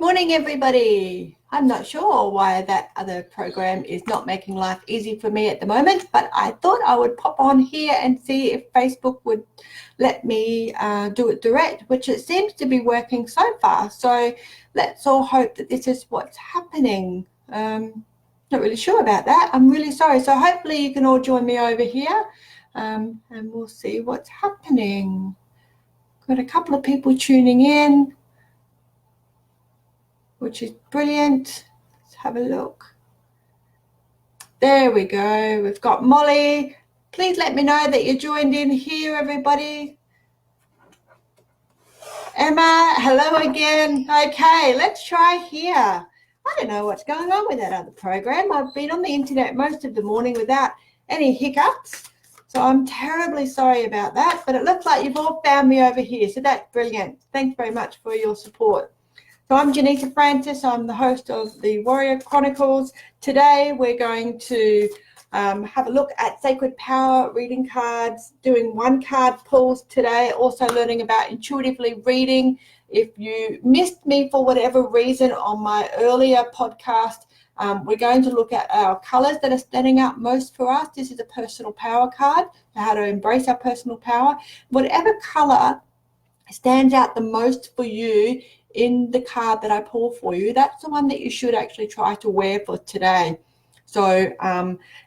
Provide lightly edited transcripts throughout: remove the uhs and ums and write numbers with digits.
Morning, everybody. I'm not sure why that other program is not making life easy for me at the moment, but I thought I would pop on here and see if Facebook would let me do it direct, which it seems to be working so far. So let's all hope that this is what's happening. Not really sure about that. I'm really sorry. So hopefully you can all join me over here and we'll see what's happening. Got a couple of people tuning in, which is brilliant. Let's have a look. There we go. We've got Molly. Please let me know that you joined in here, everybody. Emma, hello again. Okay, let's try here. I don't know what's going on with that other program. I've been on the internet most of the morning without any hiccups. So I'm terribly sorry about that, but it looks like you've all found me over here. So that's brilliant. Thanks very much for your support. So I'm Johnita Francis. I'm the host of the Warrior Chronicles. Today we're going to have a look at sacred power, reading cards, doing one card pulls today, also learning about intuitively reading. If you missed me for whatever reason on my earlier podcast, we're going to look at our colors that are standing out most for us. This is a personal power card, how to embrace our personal power. Whatever color stands out the most for you in the card that I pull for you, that's the one that you should actually try to wear for today. So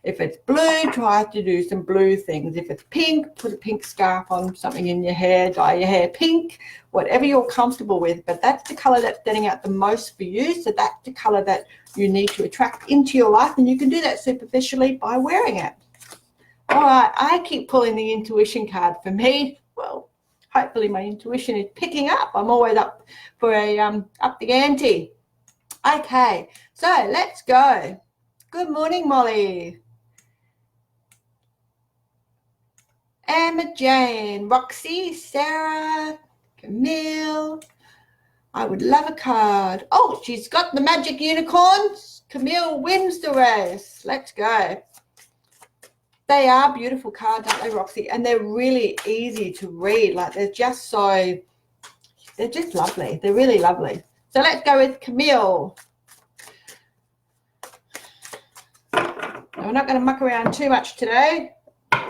if it's blue, try to do some blue things. If it's pink, put a pink scarf on, something in your hair, dye your hair pink, whatever you're comfortable with. But that's the color that's standing out the most for you. So that's the color that you need to attract into your life. And you can do that superficially by wearing it. All right, I keep pulling the intuition card for me. Well, hopefully my intuition is picking up. I'm always up for a up the ante. Okay, so let's go. Good morning, Molly. Emma Jane, Roxy, Sarah, Camille. I would love a card. Oh, she's got the magic unicorns. Camille wins the race. Let's go. They are beautiful cards, aren't they, Roxy? And they're really easy to read. Like they're just lovely. They're really lovely. So let's go with Camille. We're not going to muck around too much today.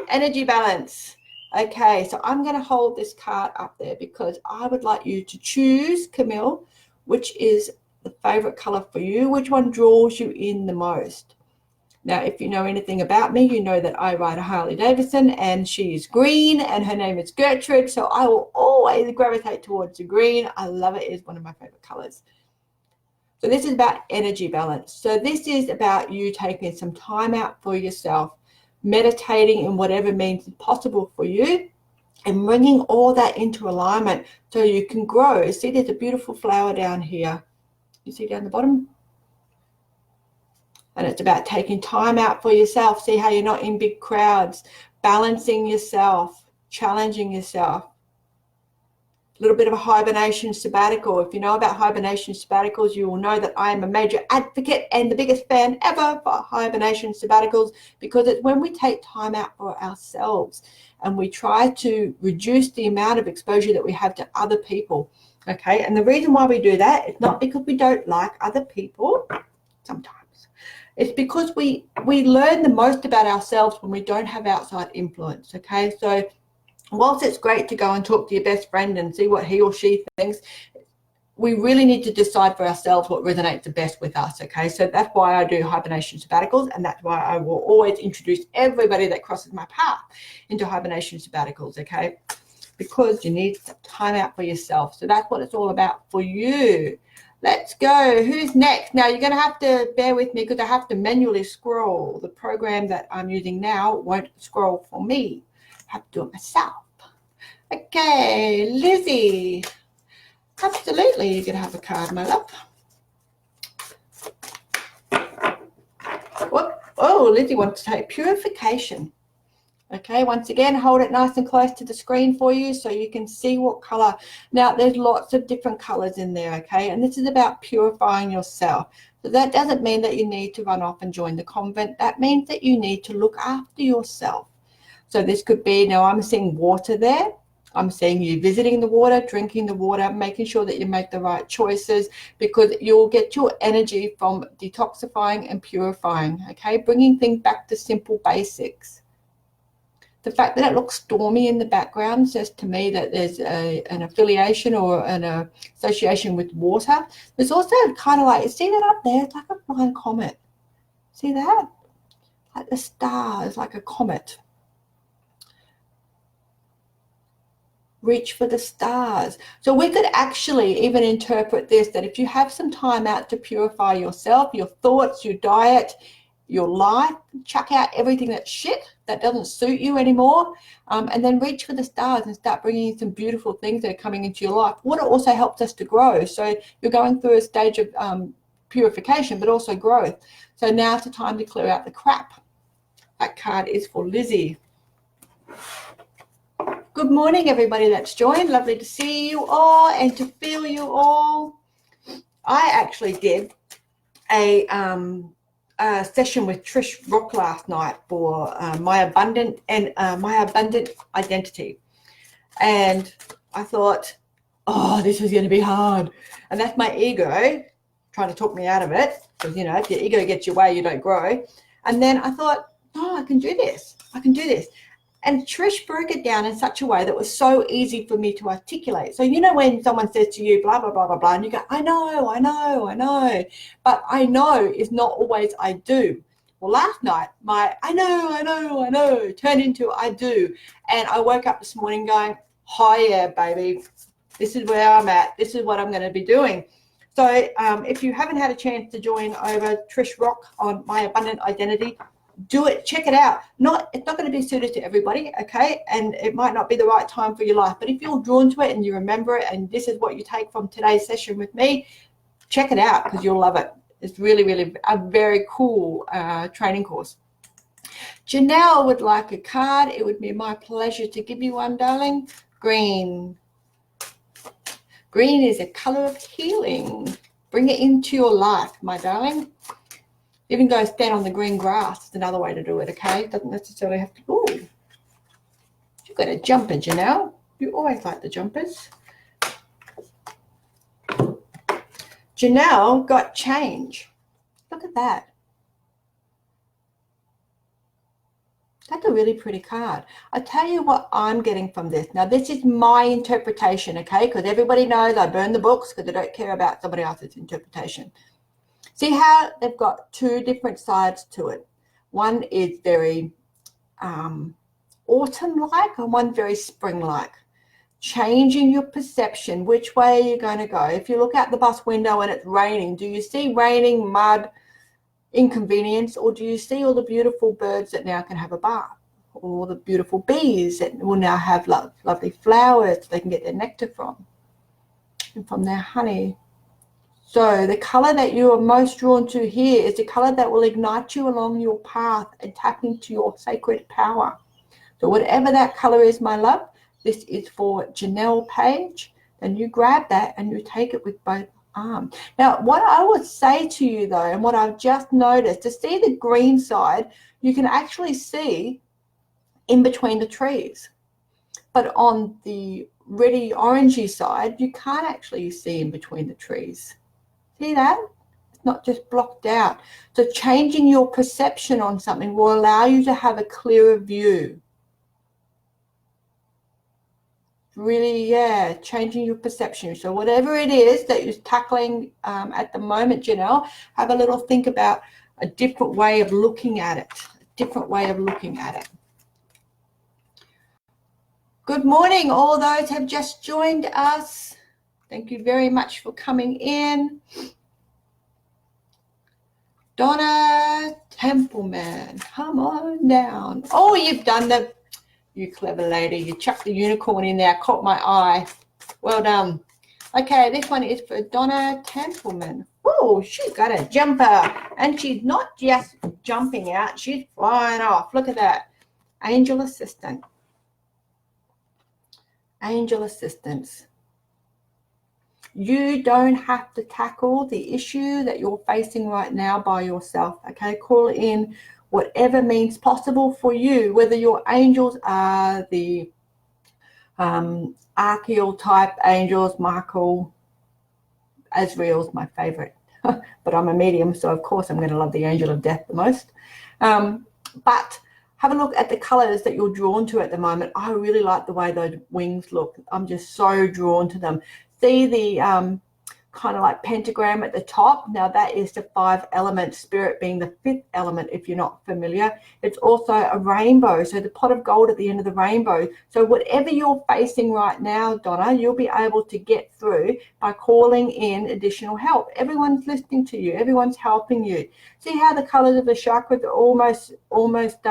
Energy balance. Okay, so I'm going to hold this card up there because I would like you to choose, Camille, which is the favorite color for you, which one draws you in the most. Now, if you know anything about me, you know that I ride a Harley Davidson and she is green and her name is Gertrude. So I will always gravitate towards the green. I love it. It's one of my favorite colors. So this is about energy balance. So this is about you taking some time out for yourself, meditating in whatever means possible for you, and bringing all that into alignment so you can grow. See, there's a beautiful flower down here. You see down the bottom? And it's about taking time out for yourself. See how you're not in big crowds, balancing yourself, challenging yourself. A little bit of a hibernation sabbatical. If you know about hibernation sabbaticals, you will know that I am a major advocate and the biggest fan ever for hibernation sabbaticals, because it's when we take time out for ourselves and we try to reduce the amount of exposure that we have to other people. Okay, and the reason why we do that is not because we don't like other people sometimes. It's because we learn the most about ourselves when we don't have outside influence. Okay, so whilst it's great to go and talk to your best friend and see what he or she thinks, we really need to decide for ourselves what resonates the best with us, okay? So that's why I do hibernation sabbaticals, and that's why I will always introduce everybody that crosses my path into hibernation sabbaticals, okay? Because you need time out for yourself. So that's what it's all about for you. Let's go. Who's next? Now, you're going to have to bear with me because I have to manually scroll. The program that I'm using now won't scroll for me. Have to do it myself. Okay, Lizzie. Absolutely, you can have a card, my love. What? Oh, Lizzie wants to take purification. Okay, once again, hold it nice and close to the screen for you so you can see what color. Now, there's lots of different colors in there, okay? And this is about purifying yourself. So that doesn't mean that you need to run off and join the convent. That means that you need to look after yourself. So this could be, now I'm seeing water there. I'm seeing you visiting the water, drinking the water, making sure that you make the right choices, because you'll get your energy from detoxifying and purifying, okay? Bringing things back to simple basics. The fact that it looks stormy in the background says to me that there's an affiliation or an association with water. There's also kind of like, see that up there? It's like a flying comet. See that? Like the star is like a comet. Reach for the stars. So we could actually even interpret this, that if you have some time out to purify yourself, your thoughts, your diet, your life, chuck out everything that's shit, that doesn't suit you anymore, and then reach for the stars and start bringing in some beautiful things that are coming into your life. Water also helps us to grow. So you're going through a stage of purification, but also growth. So now's the time to clear out the crap. That card is for Lizzie. Good morning, everybody that's joined. Lovely to see you all and to feel you all. I actually did a session with Trish Rock last night for my abundant identity, and I thought, oh, this is going to be hard, and that's my ego trying to talk me out of it, because you know, if your ego gets your way, you don't grow. And then I thought, oh, I can do this. And Trish broke it down in such a way that was so easy for me to articulate. So, you know, when someone says to you, blah, blah, blah, blah, blah, and you go, I know. But I know is not always I do. Well, last night, my I know turned into I do. And I woke up this morning going, hi, yeah, baby. This is where I'm at. This is what I'm going to be doing. So if you haven't had a chance to join over Trish Rock on My Abundant Identity, do it, check it out. It's not going to be suited to everybody, okay? And it might not be the right time for your life, but if you're drawn to it and you remember it and this is what you take from today's session with me, check it out because you'll love it. It's really, really a very cool training course. Janelle would like a card. It would be my pleasure to give you one, darling. Green. Green is a color of healing. Bring it into your life, my darling. Even go stand on the green grass is another way to do it, okay? Doesn't necessarily have to. Ooh, you've got a jumper, Janelle. You always like the jumpers. Janelle got change. Look at that. That's a really pretty card. I tell you what I'm getting from this. Now, this is my interpretation, okay? Because everybody knows I burn the books because I don't care about somebody else's interpretation. See how they've got two different sides to it. One is very autumn-like and one very spring-like. Changing your perception, which way you're going to go. If you look out the bus window and it's raining, do you see raining, mud, inconvenience, or do you see all the beautiful birds that now can have a bath? Or the beautiful bees that will now have lovely flowers they can get their nectar from and from their honey. So the color that you are most drawn to here is the color that will ignite you along your path and tap into your sacred power. So whatever that color is, my love, this is for Janelle Page. Then you grab that and you take it with both arms. Now, what I would say to you, though, and what I've just noticed, to see the green side, you can actually see in between the trees. But on the reddy orangey side, you can't actually see in between the trees. See that? It's not just blocked out. So changing your perception on something will allow you to have a clearer view. Really, yeah, changing your perception. So whatever it is that you're tackling at the moment, Janelle, have a little think about a different way of looking at it. Good morning, all those have just joined us. Thank you very much for coming in. Donna Templeman, come on down. Oh, you've done you clever lady. You chucked the unicorn in there, caught my eye. Well done. Okay, this one is for Donna Templeman. Oh, she's got a jumper. And she's not just jumping out, she's flying off. Look at that. Angel assistant. Angel assistance. You don't have to tackle the issue that you're facing right now by yourself, okay? Call in whatever means possible for you, whether your angels are the archeal type angels. Michael, Azrael's my favorite, but I'm a medium, so of course I'm going to love the angel of death the most. But have a look at the colors that you're drawn to at the moment. I really like the way those wings look. I'm just so drawn to them. See the kind of like pentagram at the top. Now that is the 5 element, spirit being the 5th element, if you're not familiar. It's also a rainbow, so the pot of gold at the end of the rainbow. So whatever you're facing right now, Donna, you'll be able to get through by calling in additional help. Everyone's listening to you. Everyone's helping you. See how the colors of the chakras are almost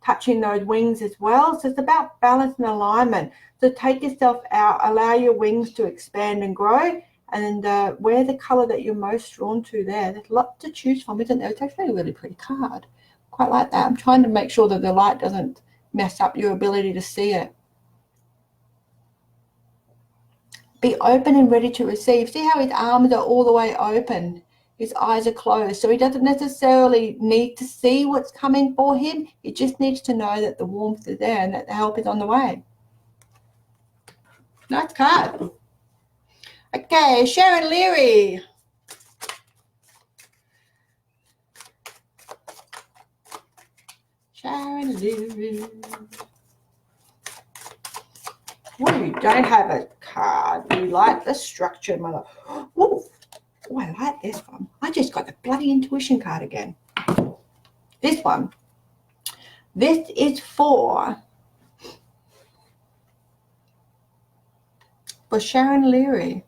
touching those wings as well. So it's about balance and alignment. So take yourself out, allow your wings to expand and grow, and wear the color that you're most drawn to there. There's lots to choose from, isn't there? It's actually a really pretty card. Quite like that. I'm trying to make sure that the light doesn't mess up your ability to see it. Be open and ready to receive. See how his arms are all the way open. His eyes are closed. So he doesn't necessarily need to see what's coming for him. He just needs to know that the warmth is there and that the help is on the way. Nice card. Okay, Sharon Leary. Sharon Leary. Well, you don't have a card. You like the structure, mother. Oh, I like this one. I just got the bloody intuition card again. This one. This is for Sharon Leary.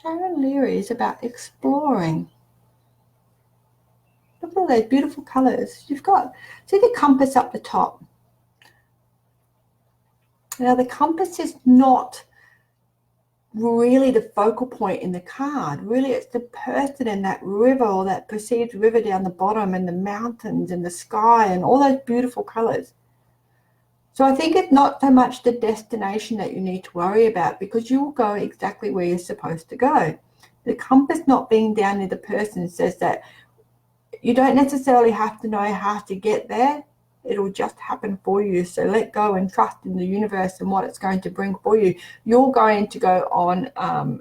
Sharon Leary is about exploring. Look at all those beautiful colors. You've got, see the compass up the top. Now the compass is not really the focal point in the card. Really it's the person in that river, or that perceived river down the bottom, and the mountains and the sky and all those beautiful colors. So I think it's not so much the destination that you need to worry about, because you will go exactly where you're supposed to go. The compass not being down near the person says that you don't necessarily have to know how to get there. It'll just happen for you. So let go and trust in the universe and what it's going to bring for you. You're going to go on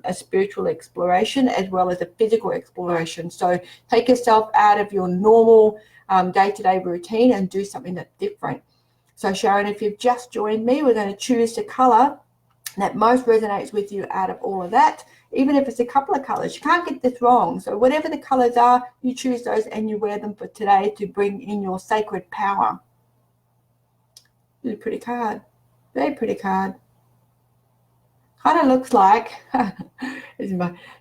a spiritual exploration as well as a physical exploration. So take yourself out of your normal day-to-day routine and do something that's different. So Sharon, if you've just joined me, we're going to choose the color that most resonates with you out of all of that, even if it's a couple of colors. You can't get this wrong. So whatever the colors are, you choose those and you wear them for today to bring in your sacred power. Really pretty card. Very pretty card. Kind of looks like,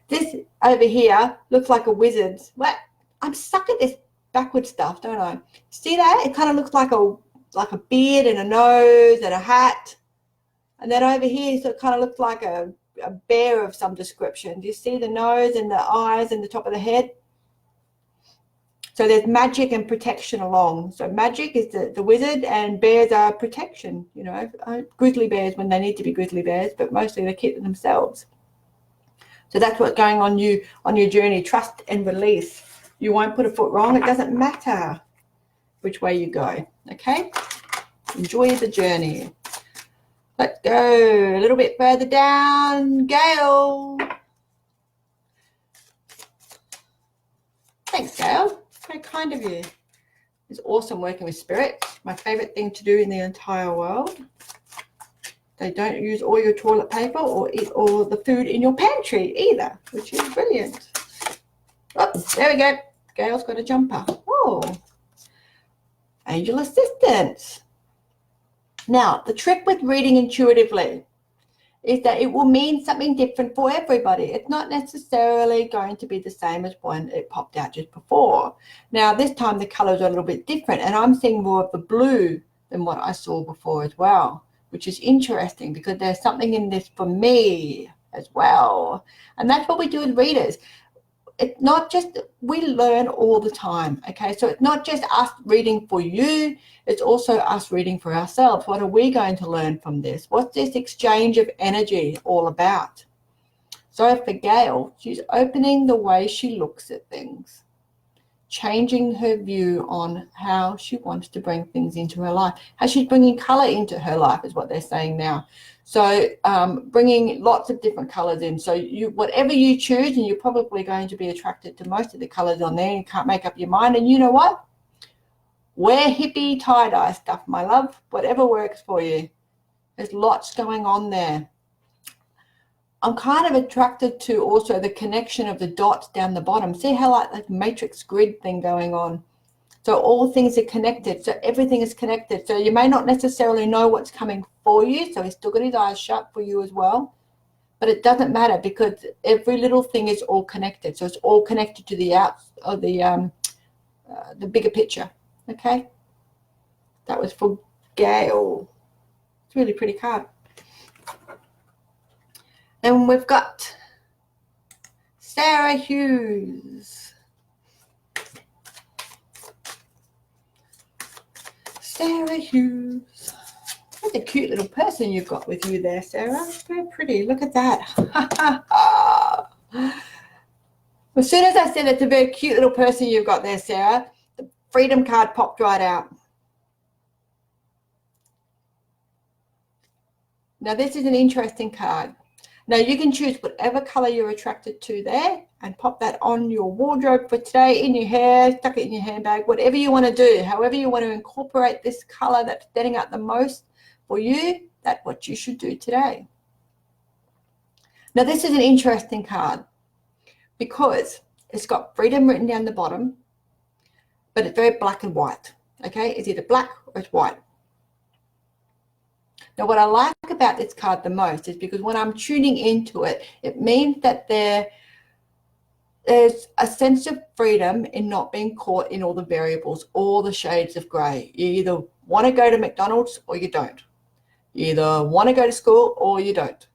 this over here looks like a wizard. What? I'm stuck at this backward stuff, don't I? See that? It kind of looks like a beard and a nose and a hat. And then over here, so it kind of looks like a bear of some description. Do you see the nose and the eyes and the top of the head? So there's magic and protection along. So magic is the wizard, and bears are protection, you know, grizzly bears when they need to be grizzly bears, but mostly they keep themselves. So that's what's going on your journey. Trust and release. You won't put a foot wrong. It doesn't matter which way you go. Okay? Enjoy the journey. Let's go a little bit further down. Gail. Thanks, Gail. Very kind of you. It's awesome working with spirits. My favorite thing to do in the entire world. They don't use all your toilet paper or eat all the food in your pantry either, which is brilliant. Oh, there we go. Gail's got a jumper. Oh, angel assistance. Now, the trick with reading intuitively is that it will mean something different for everybody. It's not necessarily going to be the same as when it popped out just before. Now, this time the colors are a little bit different, and I'm seeing more of the blue than what I saw before as well, which is interesting because there's something in this for me as well. And that's what we do with readers. It's not just, we learn all the time, okay? So it's not just us reading for you, it's also us reading for ourselves. What are we going to learn from this? What's this exchange of energy all about? So for Gail, she's opening the way she looks at things. changing her view on how she wants to bring things into her life, how she's bringing color into her life is what they're saying now. So bringing lots of different colors in. So whatever you choose, and you're probably going to be attracted to most of the colors on there. You can't make up your mind. And you know what? Wear hippie tie-dye stuff, my love, whatever works for you. There's lots going on there. I'm kind of attracted to also the connection of the dots down the bottom. See how like matrix grid thing going on? So all things are connected. So everything is connected. So you may not necessarily know what's coming for you. So he's still got his eyes shut for you as well. But it doesn't matter because every little thing is all connected. So it's all connected to the bigger picture. Okay. That was for Gail. It's a really pretty card. Then we've got Sarah Hughes. Sarah Hughes. What a cute little person you've got with you there, Sarah. Very pretty. Look at that. As soon as I said it's a very cute little person you've got there, Sarah, the freedom card popped right out. Now, this is an interesting card. Now, you can choose whatever color you're attracted to there and pop that on your wardrobe for today, in your hair, stuck it in your handbag, whatever you want to do. However you want to incorporate this color that's standing out the most for you, that's what you should do today. Now, this is an interesting card because it's got freedom written down the bottom, but it's very black and white, okay? It's either black or it's white. Now, what I like about this card the most is because when I'm tuning into it, it means that there's a sense of freedom in not being caught in all the variables, all the shades of grey. You either want to go to McDonald's or you don't. You either want to go to school or you don't.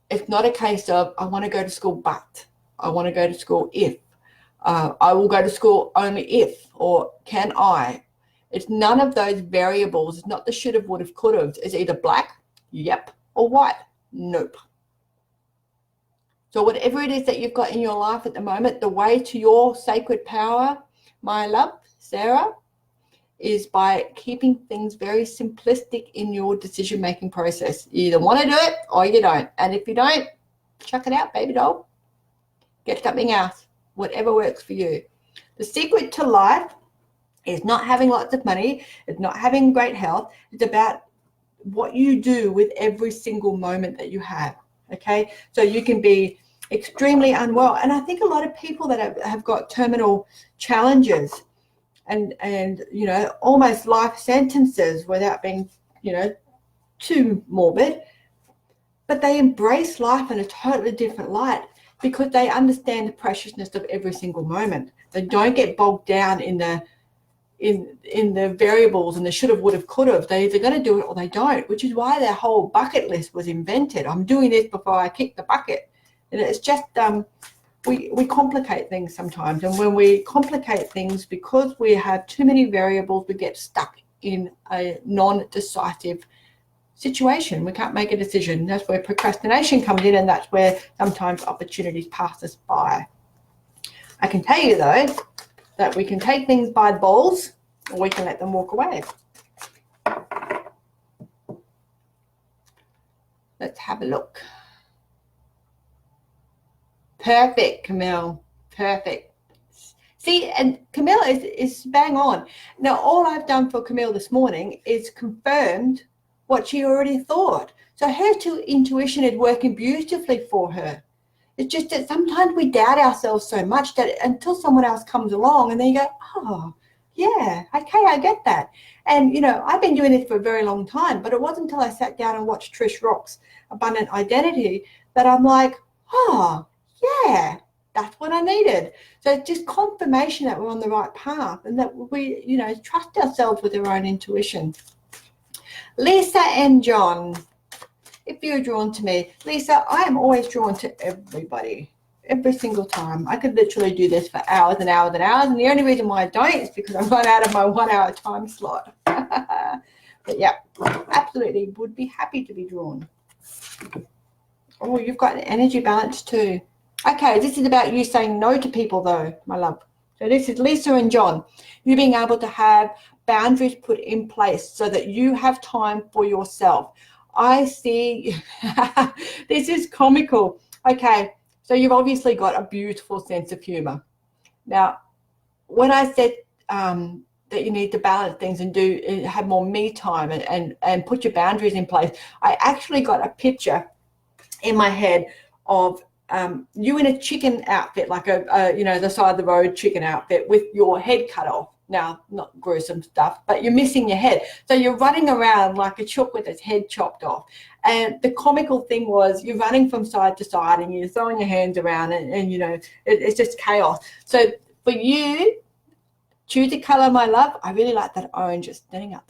It's not a case of I want to go to school but, I want to go to school if, I will go to school only if, or can I. It's none of those variables. It's not the should have, would have, could have. It's either black, yep, or white, nope. So whatever it is that you've got in your life at the moment, the way to your sacred power, my love, Sarah, is by keeping things very simplistic in your decision-making process. You either want to do it or you don't. And if you don't, chuck it out, baby doll. Get something else, whatever works for you. The secret to life is not having lots of money. It's not having great health. It's about what you do with every single moment that you have, okay? So you can be extremely unwell. And I think a lot of people that have got terminal challenges and you know, almost life sentences without being, you know, too morbid, but they embrace life in a totally different light because they understand the preciousness of every single moment. They don't get bogged down in the variables and the should have, would have, could have. They're either going to do it or they don't, which is why their whole bucket list was invented. I'm doing this before I kick the bucket. And it's just we complicate things sometimes. And when we complicate things, because we have too many variables, we get stuck in a non-decisive situation. We can't make a decision. That's where procrastination comes in, and that's where sometimes opportunities pass us by. I can tell you, though, that we can take things by the balls or we can let them walk away. Let's have a look. Perfect, Camille. Perfect. See, and Camille is bang on. Now, all I've done for Camille this morning is confirmed what she already thought. So her intuition is working beautifully for her. It's just that sometimes we doubt ourselves so much that until someone else comes along and then you go, oh, yeah, okay, I get that. And, you know, I've been doing this for a very long time, but it wasn't until I sat down and watched Trish Rock's Abundant Identity that I'm like, oh, yeah, that's what I needed. So it's just confirmation that we're on the right path and that we, you know, trust ourselves with our own intuition. Lisa and John. If you're drawn to me, Lisa, I am always drawn to everybody, every single time. I could literally do this for hours and hours and hours, and the only reason why I don't is because I've run out of my 1 hour time slot. But yeah, absolutely would be happy to be drawn. Oh, you've got an energy balance too. Okay, this is about you saying no to people though, my love. So this is Lisa and John. You being able to have boundaries put in place so that you have time for yourself. I see, this is comical. Okay, so you've obviously got a beautiful sense of humor. Now, when I said that you need to balance things and have more me time and put your boundaries in place, I actually got a picture in my head of you in a chicken outfit, like the side of the road chicken outfit with your head cut off. Now, not gruesome stuff, but you're missing your head. So you're running around like a chook with its head chopped off. And the comical thing was you're running from side to side and you're throwing your hands around and it's just chaos. So for you, choose a color, my love. I really like that orange. It's standing out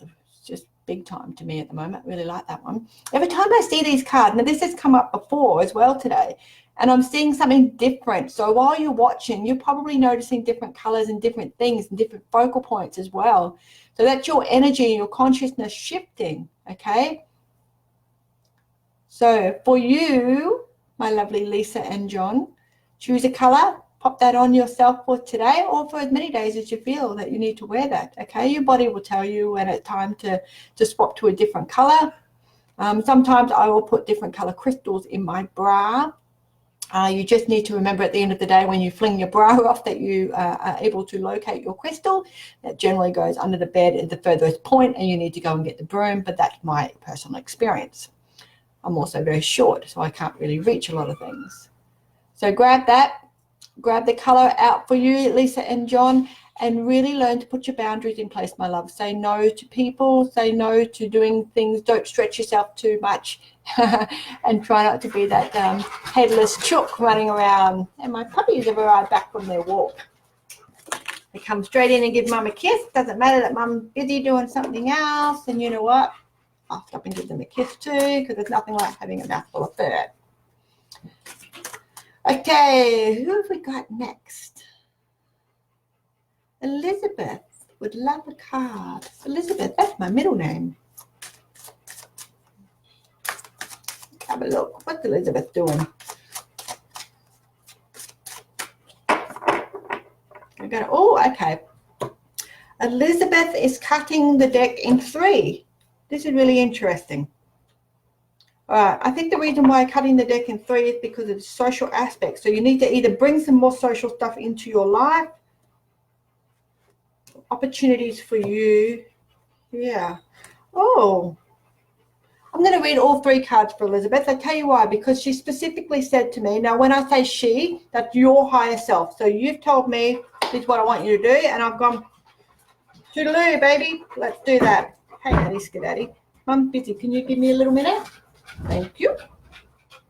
just big time to me at the moment. Really like that one. Every time I see these cards, now this has come up before as well today, and I'm seeing something different. So while you're watching, you're probably noticing different colors and different things and different focal points as well. So that's your energy and your consciousness shifting, okay? So for you, my lovely Lisa and John, choose a color, pop that on yourself for today or for as many days as you feel that you need to wear that, okay? Your body will tell you when it's time to swap to a different color. Sometimes I will put different color crystals in my bra. You just need to remember at the end of the day when you fling your bra off that you are able to locate your crystal. That generally goes under the bed at the furthest point and you need to go and get the broom, but that's my personal experience. I'm also very short, so I can't really reach a lot of things. So grab that, grab the color out for you, Lisa and John, and really learn to put your boundaries in place, my love. Say no to people, say no to doing things, don't stretch yourself too much, and try not to be that headless chook running around. And my puppies have arrived back from their walk. They come straight in and give mum a kiss. Doesn't matter that mum's busy doing something else, and you know what? I'll stop and give them a kiss too, because there's nothing like having a mouthful of fur. Okay, who have we got next? Elizabeth would love a card. Elizabeth, that's my middle name. Have a look. What's Elizabeth doing? Okay. Elizabeth is cutting the deck in 3. This is really interesting. All right, I think the reason why cutting the deck in 3 is because of the social aspect. So you need to either bring some more social stuff into your life, opportunities for you. Yeah. Oh, I'm going to read all 3 cards for Elizabeth. I'll tell you why, because she specifically said to me, now when I say she, that's your higher self. So you've told me this is what I want you to do, and I've gone, toodaloo, baby, let's do that. Hey, Daddy, skidaddy. Mum's busy. Can you give me a little minute? Thank you.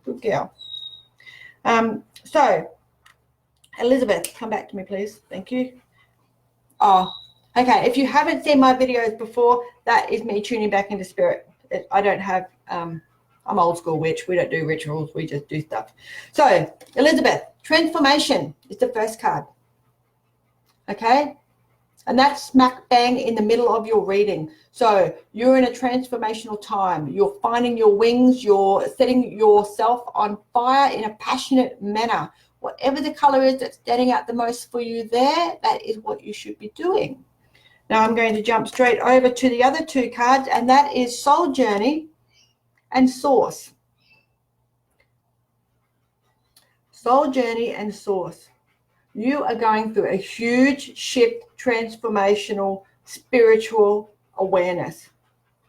Good girl. So, Elizabeth, come back to me, please. Thank you. Oh, okay. If you haven't seen my videos before, that is me tuning back into spirit. I don't have, I'm old school witch. We don't do rituals. We just do stuff. So, Elizabeth, transformation is the first card. Okay? And that's smack bang in the middle of your reading. So you're in a transformational time. You're finding your wings. You're setting yourself on fire in a passionate manner. Whatever the color is that's standing out the most for you there, that is what you should be doing. Now I'm going to jump straight over to the other 2 cards, and that is Soul Journey and Source. Soul Journey and Source. You are going through a huge shift, transformational, spiritual awareness,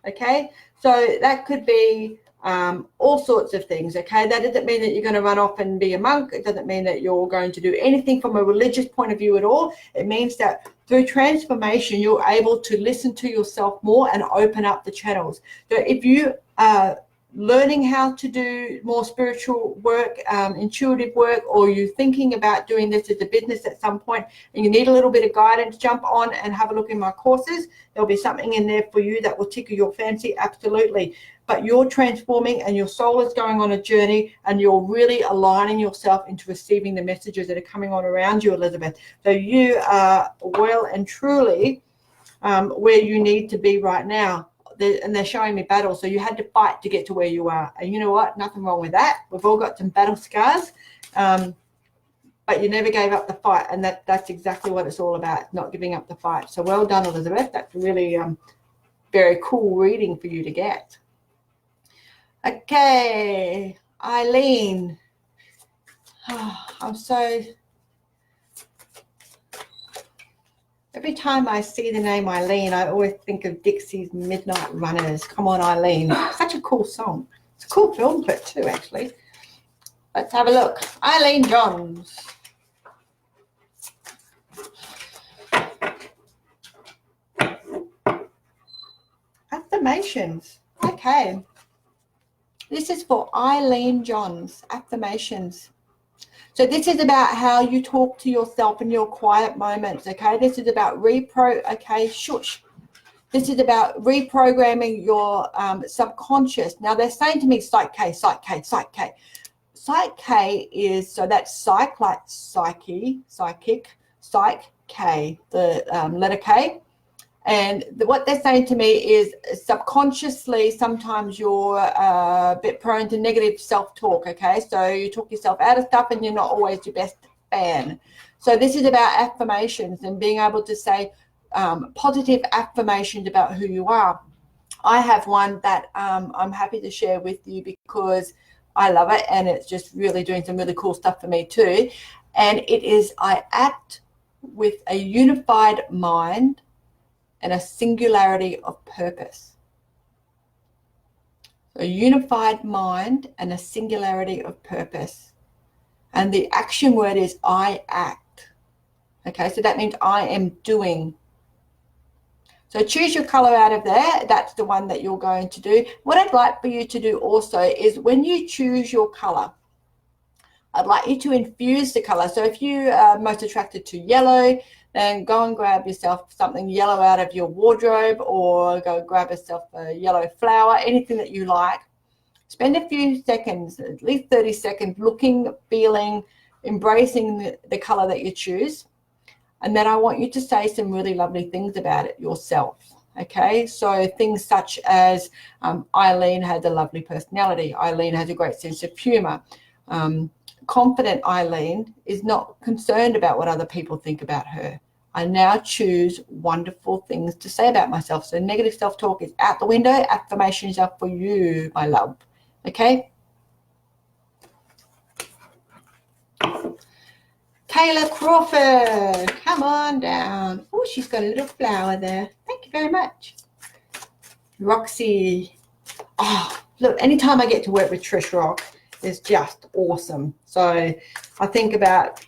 okay? So that could be all sorts of things, okay? That doesn't mean that you're going to run off and be a monk. It doesn't mean that you're going to do anything from a religious point of view at all. It means that through transformation, you're able to listen to yourself more and open up the channels. So if you are learning how to do more spiritual work, intuitive work, or you're thinking about doing this as a business at some point and you need a little bit of guidance, jump on and have a look in my courses. There'll be something in there for you that will tickle your fancy, absolutely. But you're transforming and your soul is going on a journey, and you're really aligning yourself into receiving the messages that are coming on around you, Elizabeth. So you are well and truly where you need to be right now. And they're showing me battle, so you had to fight to get to where you are, and you know what, nothing wrong with that. We've all got some battle scars, but but you never gave up the fight, and that's exactly what it's all about, not giving up the fight. So well done, Elizabeth. That's really very cool reading for you to get. Okay, Eileen. Oh, every time I see the name Eileen, I always think of Dixie's Midnight Runners. Come on, Eileen. Such a cool song. It's a cool film clip too, actually. Let's have a look. Eileen Johns. Affirmations. Okay. This is for Eileen Johns. Affirmations. So this is about how you talk to yourself in your quiet moments, okay? This is about shush. This is about reprogramming your subconscious. Now, they're saying to me, Psych K, Psych K, Psych K. Psych K is, so that's psych, like psyche, psychic, Psych K, the letter K. And what they're saying to me is subconsciously, sometimes you're a bit prone to negative self-talk, okay? So you talk yourself out of stuff and you're not always your best fan. So this is about affirmations and being able to say positive affirmations about who you are. I have one that I'm happy to share with you because I love it and it's just really doing some really cool stuff for me too. And it is, I act with a unified mind and a singularity of purpose. A unified mind and a singularity of purpose. And the action word is I act. Okay, so that means I am doing. So choose your color out of there. That's the one that you're going to do. What I'd like for you to do also is when you choose your color, I'd like you to infuse the color. So if you are most attracted to yellow, then go and grab yourself something yellow out of your wardrobe, or go grab yourself a yellow flower, anything that you like. Spend a few seconds, at least 30 seconds, looking, feeling, embracing the color that you choose. And then I want you to say some really lovely things about it yourself. Okay, so things such as Eileen has a lovely personality. Eileen has a great sense of humor. Confident Eileen is not concerned about what other people think about her. I now choose wonderful things to say about myself. So negative self-talk is out the window. Affirmations are for you, my love. Okay? Kayla Crawford, come on down. Oh, she's got a little flower there. Thank you very much. Roxy. Oh, look, anytime I get to work with Trish Rock, it's just awesome. So I think about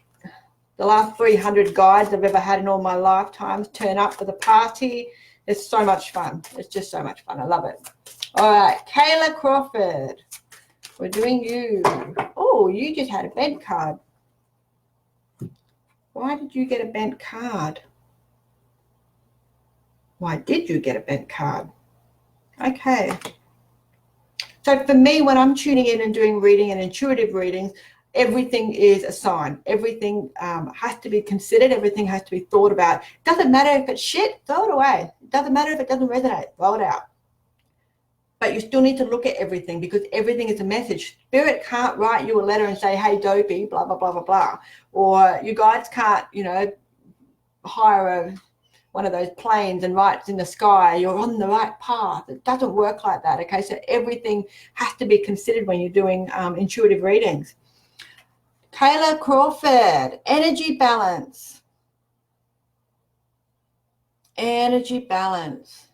the last 300 guides I've ever had in all my lifetimes turn up for the party. It's so much fun. It's just so much fun. I love it. All right, Kayla Crawford, we're doing you. Oh, you just had a bent card. Why did you get a bent card? Why did you get a bent card? Okay. So for me, when I'm tuning in and doing reading and intuitive readings, everything is a sign. Everything has to be considered. Everything has to be thought about. It doesn't matter if it's shit, throw it away. It doesn't matter if it doesn't resonate, throw it out. But you still need to look at everything because everything is a message. Spirit can't write you a letter and say, hey, dopey, blah, blah, blah, blah, blah. Or you guys can't, hire one of those planes and writes in the sky, you're on the right path. It doesn't work like that, okay? So everything has to be considered when you're doing intuitive readings. Kayla Crawford, energy balance. Energy balance.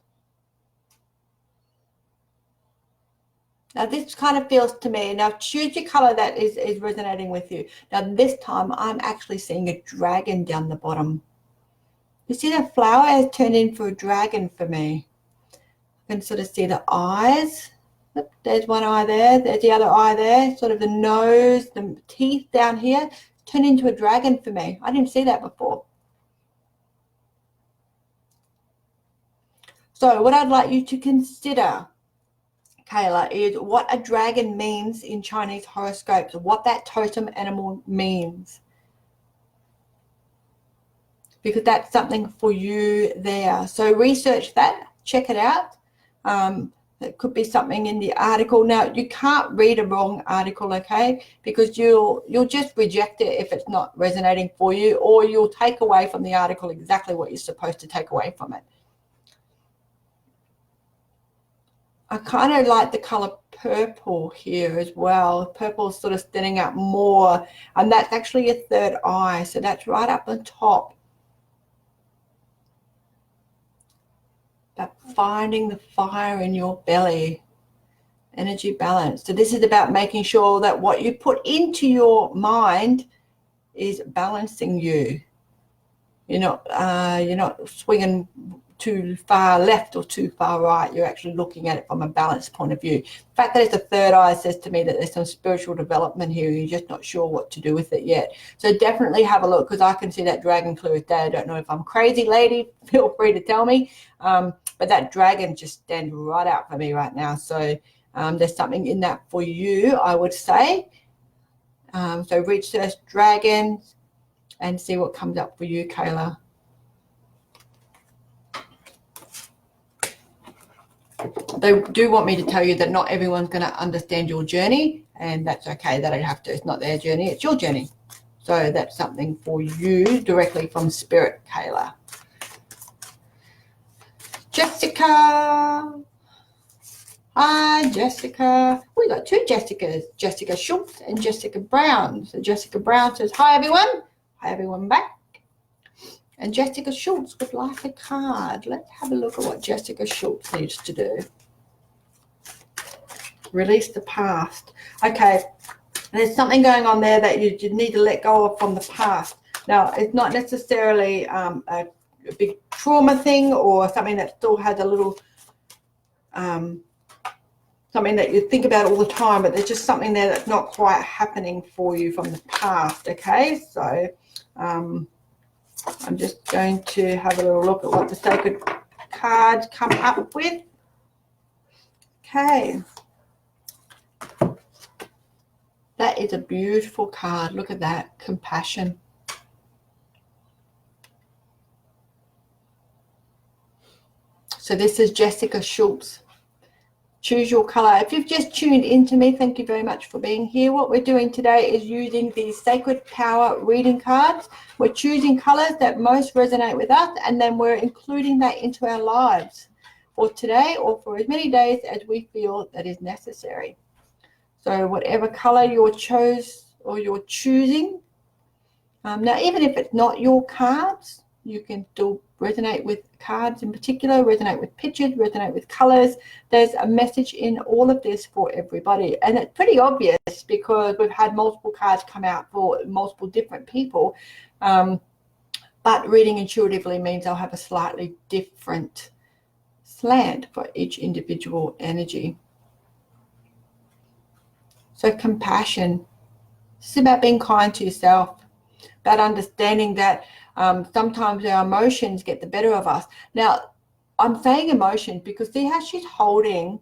Now this kind of feels to me, now choose your color that is resonating with you. Now this time I'm actually seeing a dragon down the bottom. You see the flower has turned into a dragon for me. I can sort of see the eyes. Look, there's one eye there. There's the other eye there. Sort of the nose, the teeth down here. Turned into a dragon for me. I didn't see that before. So what I'd like you to consider, Kayla, is what a dragon means in Chinese horoscopes, what that totem animal means. Because that's something for you there. So research that, check it out. It could be something in the article. Now, you can't read a wrong article, okay? Because you'll just reject it if it's not resonating for you, or you'll take away from the article exactly what you're supposed to take away from it. I kind of like the color purple here as well. Purple is sort of standing out more, and that's actually a third eye, so that's right up the top. But finding the fire in your belly, energy balance. So this is about making sure that what you put into your mind is balancing you. You're not swinging too far left or too far right. You're actually looking at it from a balanced point of view. The fact that it's a third eye says to me that there's some spiritual development here. You're just not sure what to do with it yet. So definitely have a look, because I can see that dragon clear as day. I don't know if I'm crazy, lady. Feel free to tell me. But that dragon just stands right out for me right now. So there's something in that for you, I would say. So research dragons and see what comes up for you, Kayla. They do want me to tell you that not everyone's going to understand your journey, and that's okay. They don't have to. It's not their journey. It's your journey. So that's something for you directly from Spirit, Kayla. Jessica. Hi, Jessica. We got two Jessicas, Jessica Schultz and Jessica Brown. So Jessica Brown says, hi, everyone. Hi, everyone back. And Jessica Schultz would like a card. Let's have a look at what Jessica Schultz needs to do. Release the past. Okay, there's something going on there that you need to let go of from the past. Now, it's not necessarily a big trauma thing or something that still has a little, something that you think about all the time, but there's just something there that's not quite happening for you from the past, okay? So, I'm just going to have a little look at what the sacred cards come up with. Okay. That is a beautiful card. Look at that. Compassion. So this is Jessica Schultz. Choose your color. If you've just tuned into me, thank you very much for being here. What we're doing today is using these Sacred Power reading cards. We're choosing colors that most resonate with us, and then we're including that into our lives for today or for as many days as we feel that is necessary. So whatever color you're choosing. Now, even if it's not your cards, you can still resonate with cards in particular, resonate with pictures, resonate with colors. There's a message in all of this for everybody. And it's pretty obvious because we've had multiple cards come out for multiple different people. But reading intuitively means I'll have a slightly different slant for each individual energy. So compassion. This is about being kind to yourself, about understanding that sometimes our emotions get the better of us. Now, I'm saying emotions because see how she's holding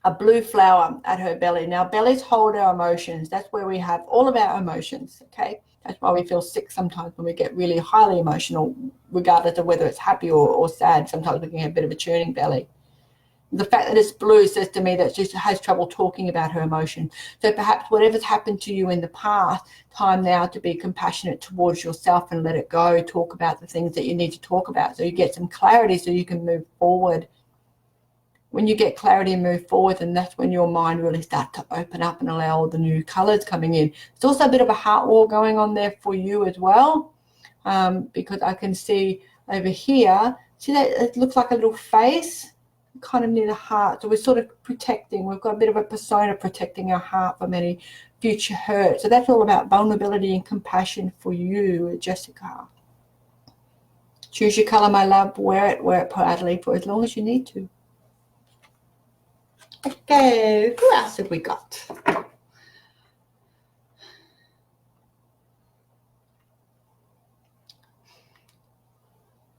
a blue flower at her belly. Now, bellies hold our emotions. That's where we have all of our emotions, okay? That's why we feel sick sometimes when we get really highly emotional, regardless of whether it's happy or sad. Sometimes we can have a bit of a churning belly. The fact that it's blue says to me that she has trouble talking about her emotion. So perhaps whatever's happened to you in the past, time now to be compassionate towards yourself and let it go. Talk about the things that you need to talk about so you get some clarity so you can move forward. When you get clarity and move forward, and that's when your mind really starts to open up and allow all the new colors coming in. It's also a bit of a heart war going on there for you as well, because I can see over here, see that it looks like a little face kind of near the heart. So we're sort of protecting. We've got a bit of a persona protecting our heart from any future hurt. So that's all about vulnerability and compassion for you, Jessica. Choose your color, my love. Wear it proudly for as long as you need to. Okay, who else have we got?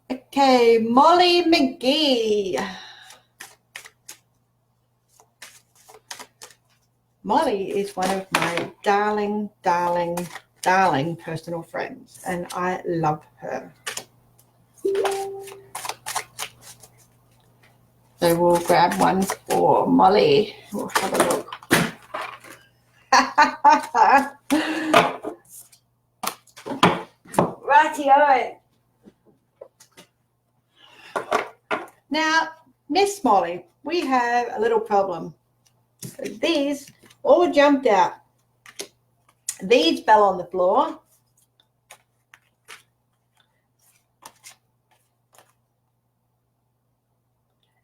Okay, Molly McGee. Molly is one of my darling, darling, darling personal friends, and I love her. So we'll grab one for Molly. We'll have a look. Rightio. Now, Miss Molly, we have a little problem. These all jumped out. These fell on the floor.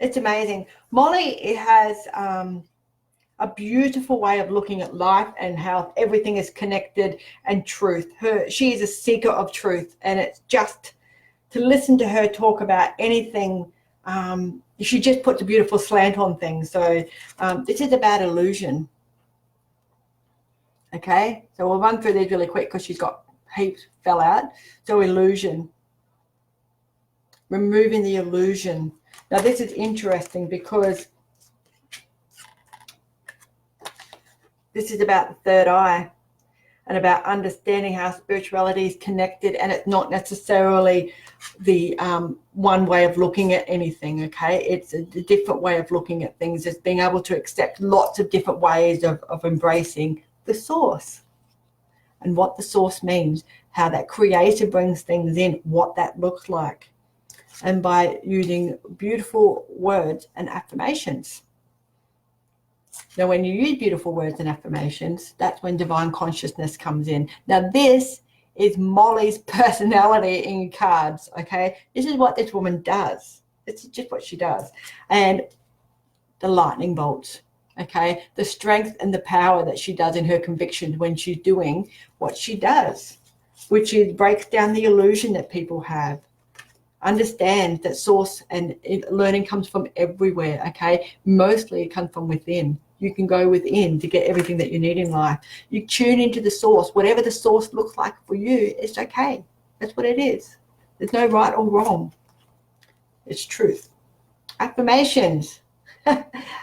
It's amazing. Molly has a beautiful way of looking at life and how everything is connected and truth. She is a seeker of truth, and it's just to listen to her talk about anything. She just puts a beautiful slant on things. So this is about illusion. Okay, so we'll run through these really quick because she's got heaps fell out. So illusion, removing the illusion. Now this is interesting because this is about the third eye and about understanding how spirituality is connected, and it's not necessarily the one way of looking at anything, okay? It's a different way of looking at things. It's being able to accept lots of different ways of embracing the source and what the source means, how that creator brings things in, what that looks like, and by using beautiful words and affirmations. Now, when you use beautiful words and affirmations, that's when divine consciousness comes in. Now, this is Molly's personality in cards, okay? This is what this woman does. It's just what she does. And the lightning bolts, okay? The strength and the power that she does in her convictions when she's doing what she does, which is breaks down the illusion that people have. Understand that source and learning comes from everywhere, okay? Mostly it comes from within. You can go within to get everything that you need in life. You tune into the source. Whatever the source looks like for you, it's okay. That's what it is. There's no right or wrong. It's truth. Affirmations.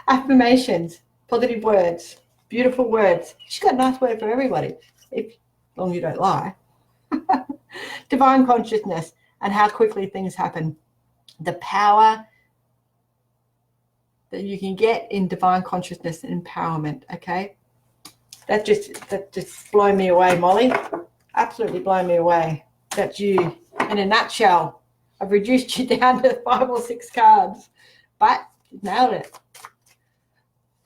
Affirmations. Positive words. Beautiful words. She's got a nice word for everybody, as long as you don't lie. Divine consciousness and how quickly things happen. The power that you can get in divine consciousness and empowerment, okay? That just blown me away, Molly. Absolutely blown me away. That's you in a nutshell. I've reduced you down to 5 or 6 cards, but you nailed it.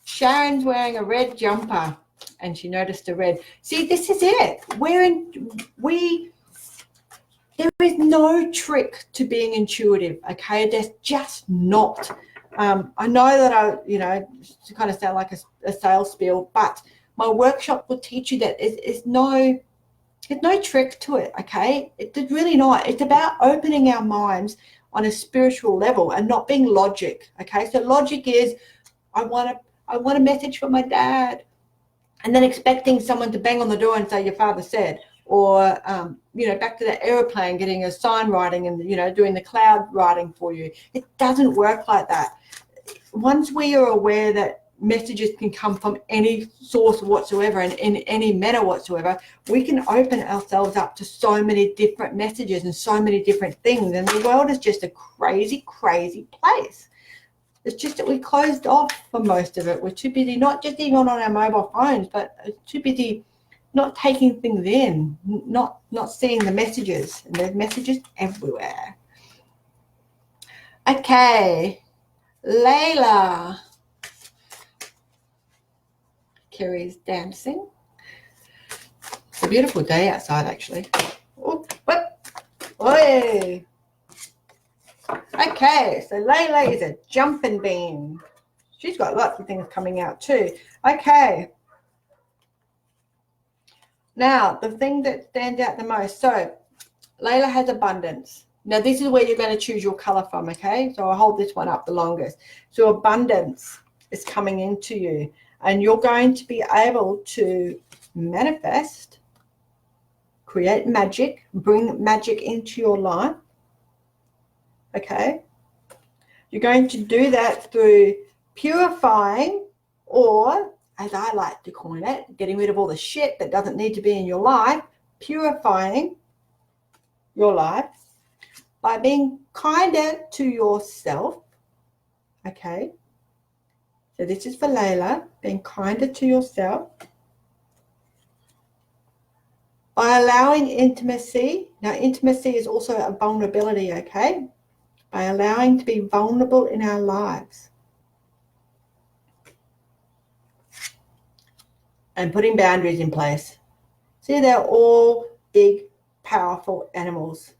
Sharon's wearing a red jumper and she noticed the red. See, this is it. There is no trick to being intuitive, okay? There's just not. I know that to kind of sound like a sales spiel, but my workshop will teach you that there's no trick to it, okay? It's really not. It's about opening our minds on a spiritual level and not being logic, okay? So logic is, I want a message from my dad, and then expecting someone to bang on the door and say, your father said, or, back to that aeroplane, getting a sign writing and, doing the cloud writing for you. It doesn't work like that. Once we are aware that messages can come from any source whatsoever and in any manner whatsoever, we can open ourselves up to so many different messages and so many different things. And the world is just a crazy, crazy place. It's just that we closed off for most of it. We're too busy, not just even on our mobile phones, but too busy not taking things in, not seeing the messages. And there's messages everywhere. Okay, Layla. Kerry's dancing. It's a beautiful day outside, actually. Oh, what? Oi. Okay, so Layla is a jumping bean. She's got lots of things coming out too. Okay. Now, the thing that stands out the most. So, Layla has abundance. Now, this is where you're going to choose your color from, okay? So, I'll hold this one up the longest. So, abundance is coming into you. And you're going to be able to manifest, create magic, bring magic into your life. Okay? You're going to do that through purifying, or, as I like to coin it, getting rid of all the shit that doesn't need to be in your life, purifying your life by being kinder to yourself, Okay. So this is for Layla, being kinder to yourself. By allowing intimacy, now intimacy is also a vulnerability, okay? By allowing to be vulnerable in our lives. And putting boundaries in place. See, they're all big, powerful animals.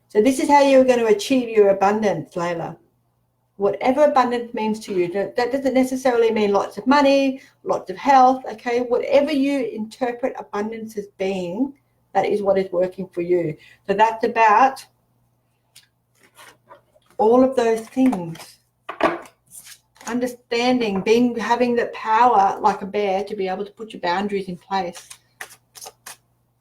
So this is how you're going to achieve your abundance, Layla. Whatever abundance means to you, that doesn't necessarily mean lots of money, lots of health, okay? Whatever you interpret abundance as being, that is what is working for you. So that's about all of those things. Understanding, having the power like a bear to be able to put your boundaries in place.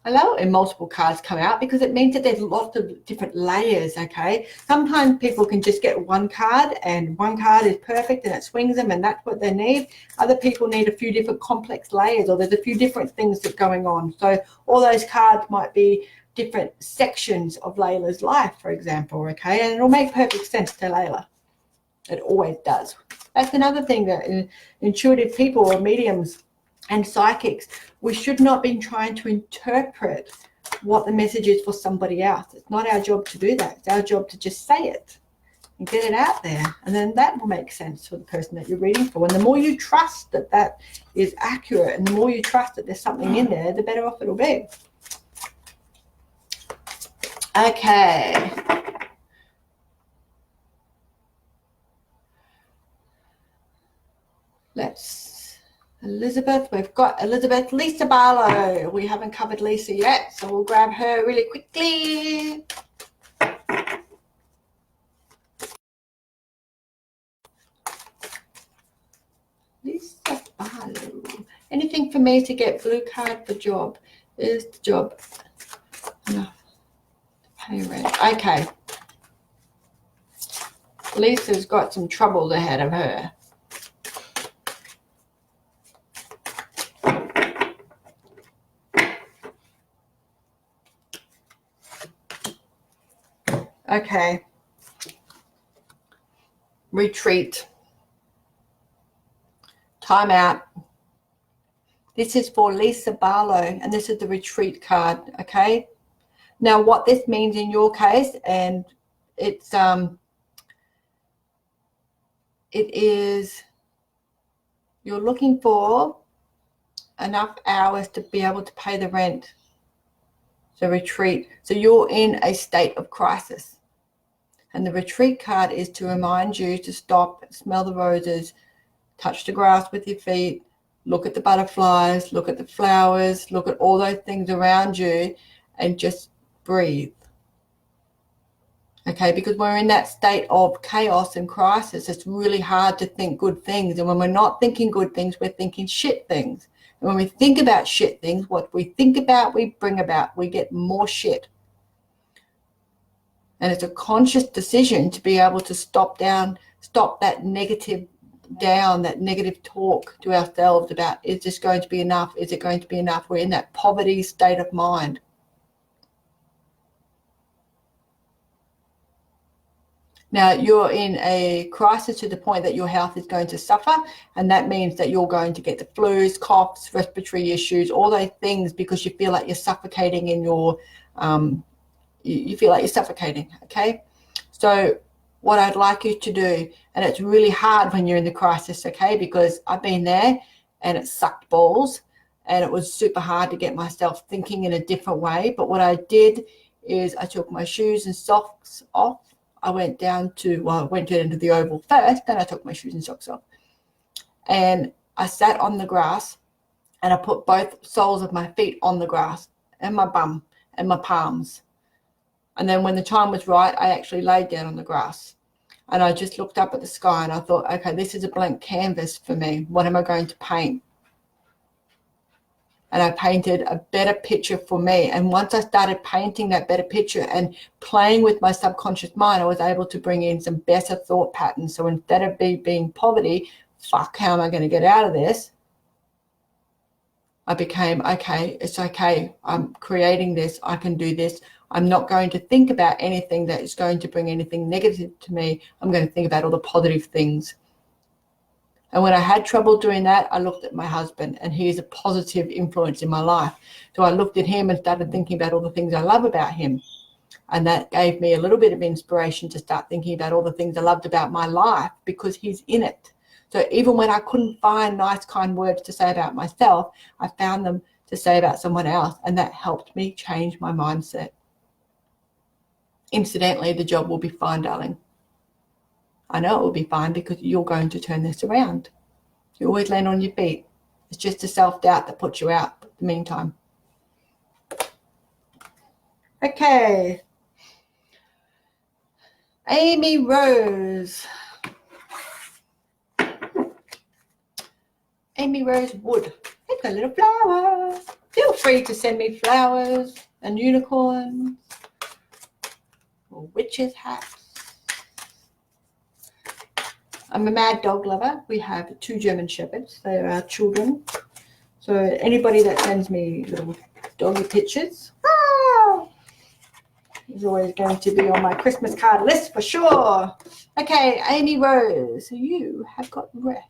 Hello, and multiple cards come out because it means that there's lots of different layers, okay? Sometimes people can just get one card and one card is perfect and it swings them and that's what they need. Other people need a few different complex layers, or there's a few different things that are going on. So all those cards might be different sections of Layla's life, for example, okay? And it'll make perfect sense to Layla. It always does. That's another thing that intuitive people or mediums and psychics, we should not be trying to interpret what the message is for somebody else. It's not our job to do that. It's our job to just say it and get it out there. And then that will make sense for the person that you're reading for. And the more you trust that that is accurate and the more you trust that there's something in there, the better off it'll be. Okay. Elizabeth, we've got Elizabeth. Lisa Barlow, we haven't covered Lisa yet, so we'll grab her really quickly. Lisa Barlow. Anything for me to get blue card for job? Is the job enough to pay rent? Okay. Lisa's got some troubles ahead of her. Okay. Retreat. Time out. This is for Lisa Barlow, and this is the retreat card, okay? Now, what this means in your case, and it is you're looking for enough hours to be able to pay the rent. So retreat. So you're in a state of crisis. And the retreat card is to remind you to stop, smell the roses, touch the grass with your feet, look at the butterflies, look at the flowers, look at all those things around you and just breathe. Okay, because we're in that state of chaos and crisis, it's really hard to think good things. And when we're not thinking good things, we're thinking shit things. And when we think about shit things, what we think about, we bring about. We get more shit. And it's a conscious decision to be able to stop that negative talk to ourselves about, is this going to be enough? Is it going to be enough? We're in that poverty state of mind. Now, you're in a crisis to the point that your health is going to suffer, and that means that you're going to get the flus, coughs, respiratory issues, all those things, because you feel like you're suffocating in your you feel like you're suffocating, okay? So what I'd like you to do, and it's really hard when you're in the crisis, okay, because I've been there and it sucked balls and it was super hard to get myself thinking in a different way. But what I did is I took my shoes and socks off. I went into the oval first, then I took my shoes and socks off. And I sat on the grass and I put both soles of my feet on the grass and my bum and my palms. And then when the time was right, I actually laid down on the grass and I just looked up at the sky and I thought, okay, this is a blank canvas for me. What am I going to paint? And I painted a better picture for me. And once I started painting that better picture and playing with my subconscious mind, I was able to bring in some better thought patterns. So instead of being poverty, fuck, how am I going to get out of this? I became, okay, it's okay. I'm creating this. I can do this. I'm not going to think about anything that is going to bring anything negative to me. I'm going to think about all the positive things. And when I had trouble doing that, I looked at my husband, and he is a positive influence in my life. So I looked at him and started thinking about all the things I love about him. And that gave me a little bit of inspiration to start thinking about all the things I loved about my life, because he's in it. So even when I couldn't find nice, kind words to say about myself, I found them to say about someone else, and that helped me change my mindset. Incidentally, the job will be fine, darling. I know it will be fine because you're going to turn this around. You always land on your feet. It's just the self-doubt that puts you out in the meantime. Okay. Amy Rose. Amy Rose Wood. It's a little flower. Feel free to send me flowers and unicorns or witches' hats. I'm a mad dog lover. We have 2 German Shepherds. They are our children. So anybody that sends me little doggy pictures is always going to be on my Christmas card list for sure. Okay, Amy Rose, you have got rest.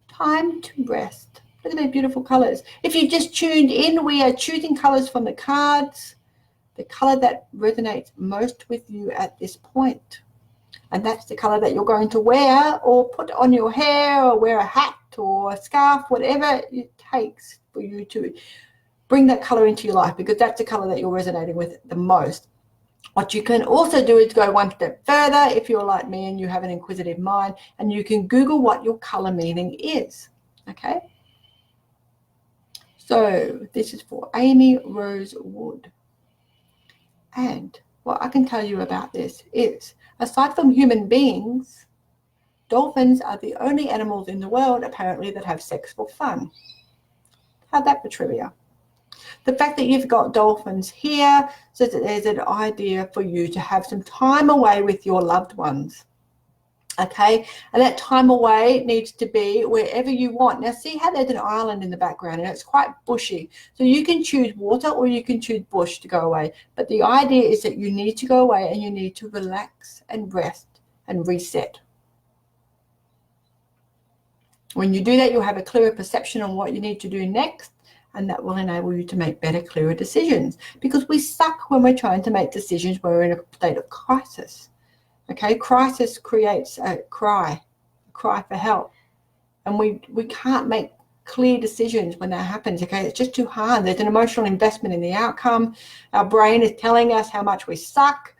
Time to rest. Look at those beautiful colors. If you just tuned in, we are choosing colors from the cards, the color that resonates most with you at this point. And that's the color that you're going to wear or put on your hair or wear a hat or a scarf, whatever it takes for you to bring that color into your life, because that's the color that you're resonating with the most. What you can also do is go one step further if you're like me and you have an inquisitive mind, and you can Google what your color meaning is. Okay? So this is for Amy Rose Wood. And what I can tell you about this is, aside from human beings, dolphins are the only animals in the world, apparently, that have sex for fun. How'd that for trivia? The fact that you've got dolphins here says that there's an idea for you to have some time away with your loved ones. Okay, and that time away needs to be wherever you want. Now see how there's an island in the background and it's quite bushy, so you can choose water or you can choose bush to go away, but the idea is that you need to go away and you need to relax and rest and reset. When you do that, you'll have a clearer perception on what you need to do next, and that will enable you to make better, clearer decisions, because we suck when we're trying to make decisions when we're in a state of crisis. Okay, crisis creates a cry for help, and we can't make clear decisions when that happens. Okay, it's just too hard. There's an emotional investment in the outcome. Our brain is telling us how much we suck.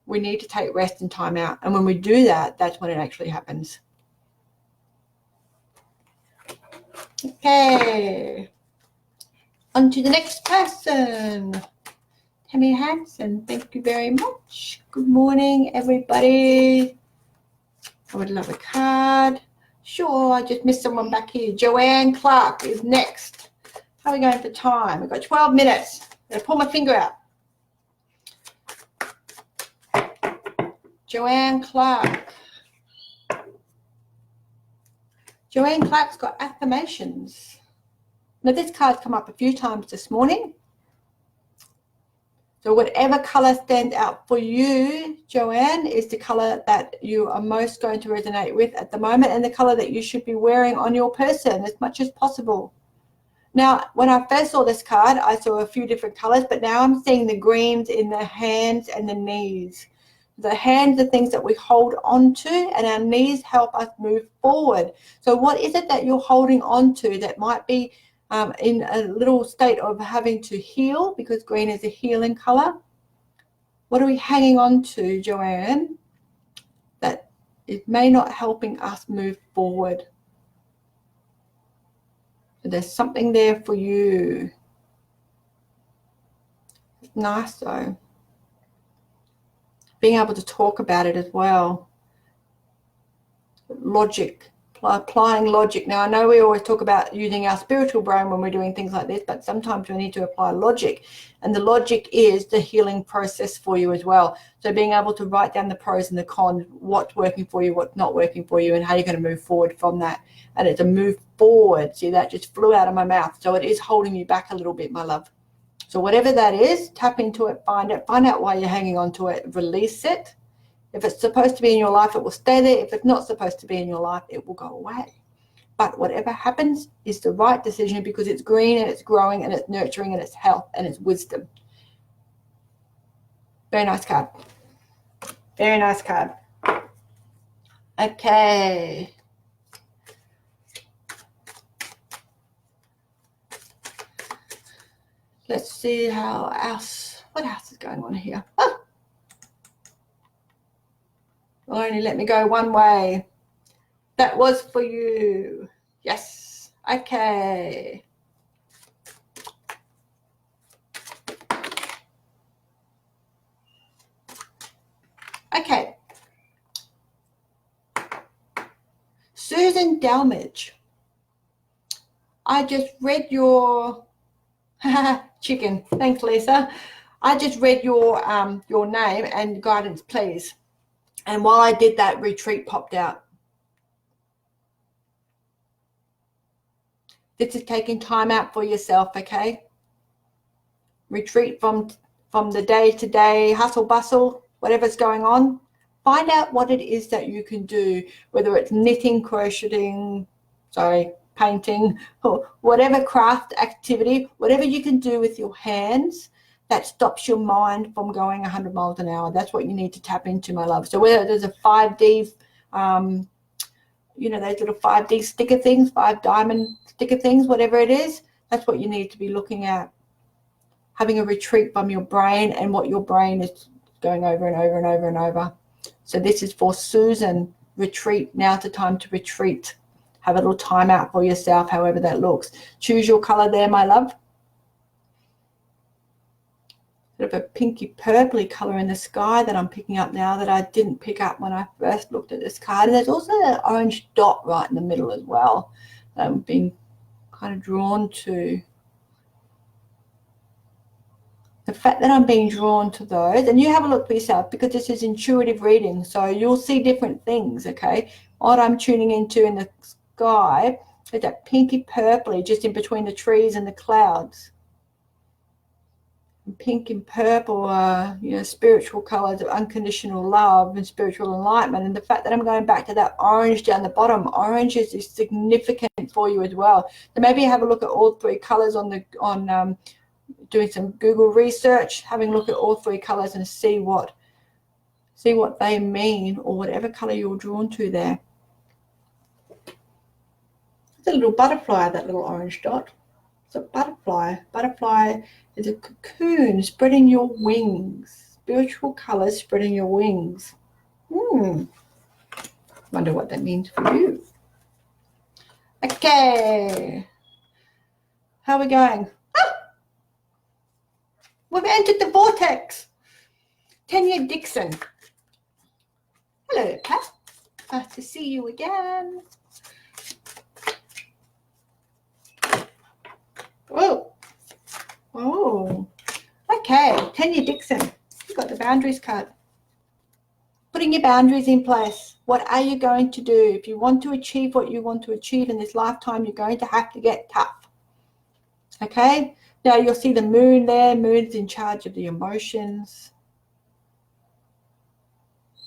We need to take rest and time out, and when we do that, that's when it actually happens. Okay, on to the next person. Tammy Hansen, thank you very much. Good morning, everybody. I would love a card. Sure, I just missed someone back here. Joanne Clark is next. How are we going for time? We've got 12 minutes. I'm going to pull my finger out. Joanne Clark. Joanne Clark's got affirmations. Now, this card's come up a few times this morning. So whatever color stands out for you, Joanne, is the color that you are most going to resonate with at the moment, and the color that you should be wearing on your person as much as possible. Now, when I first saw this card, I saw a few different colors, but now I'm seeing the greens in the hands and the knees. The hands are things that we hold on to, and our knees help us move forward. So what is it that you're holding on to that might be in a little state of having to heal, because green is a healing color? What are we hanging on to, Joanne, that it may not helping us move forward? So there's something there for you. It's nice though, being able to talk about it as well. Logic applying logic. Now, I know we always talk about using our spiritual brain when we're doing things like this, but sometimes we need to apply logic. And the logic is the healing process for you as well. So being able to write down the pros and the cons, what's working for you, what's not working for you, and how you're going to move forward from that. And it's a move forward. See, that just flew out of my mouth. So it is holding you back a little bit, my love. So whatever that is, tap into it, find out why you're hanging on to it, release it. If it's supposed to be in your life, it will stay there. If it's not supposed to be in your life, it will go away. But whatever happens is the right decision because it's green and it's growing and it's nurturing and it's health and it's wisdom. Very nice card. Very nice card. Okay. Let's see what else is going on here. Oh. Will only let me go one way. That was for you. Yes. Okay. Okay. Susan Dalmage. I just read your chicken. Thanks, Lisa. I just read your name and guidance, please. And while I did that, retreat popped out. This is taking time out for yourself, okay? Retreat from the day-to-day hustle bustle, whatever's going on. Find out what it is that you can do, whether it's knitting, crocheting, painting, or whatever craft activity, whatever you can do with your hands that stops your mind from going 100 miles an hour. That's what you need to tap into, my love. So whether there's a 5D, those little 5D sticker things, 5 diamond sticker things, whatever it is, that's what you need to be looking at. Having a retreat from your brain and what your brain is going over and over and over and over. So this is for Susan. Retreat. Now's the time to retreat. Have a little time out for yourself, however that looks. Choose your color there, my love. Bit of a pinky purpley color in the sky that I'm picking up now that I didn't pick up when I first looked at this card. And there's also that orange dot right in the middle as well that I'm being kind of drawn to. The fact that I'm being drawn to those, and you have a look for yourself because this is intuitive reading, so you'll see different things, okay? What I'm tuning into in the sky is that pinky purpley just in between the trees and the clouds. Pink and purple are, spiritual colors of unconditional love and spiritual enlightenment. And the fact that I'm going back to that orange down the bottom, orange is significant for you as well. So maybe have a look at all 3 colors on doing some Google research, having a look at all 3 colors and see what they mean, or whatever color you're drawn to there. It's a little butterfly, that little orange dot. It's a butterfly. Butterfly is a cocoon spreading your wings. Spiritual colors spreading your wings. Wonder what that means for you. Okay. How are we going? We've entered the vortex. Tanya Dixon. Hello, Pat. Nice to see you again. Oh, okay. Tanya Dixon, you got the boundaries card. Putting your boundaries in place. What are you going to do? If you want to achieve what you want to achieve in this lifetime, you're going to have to get tough. Okay? Now you'll see the moon there. Moon's in charge of the emotions.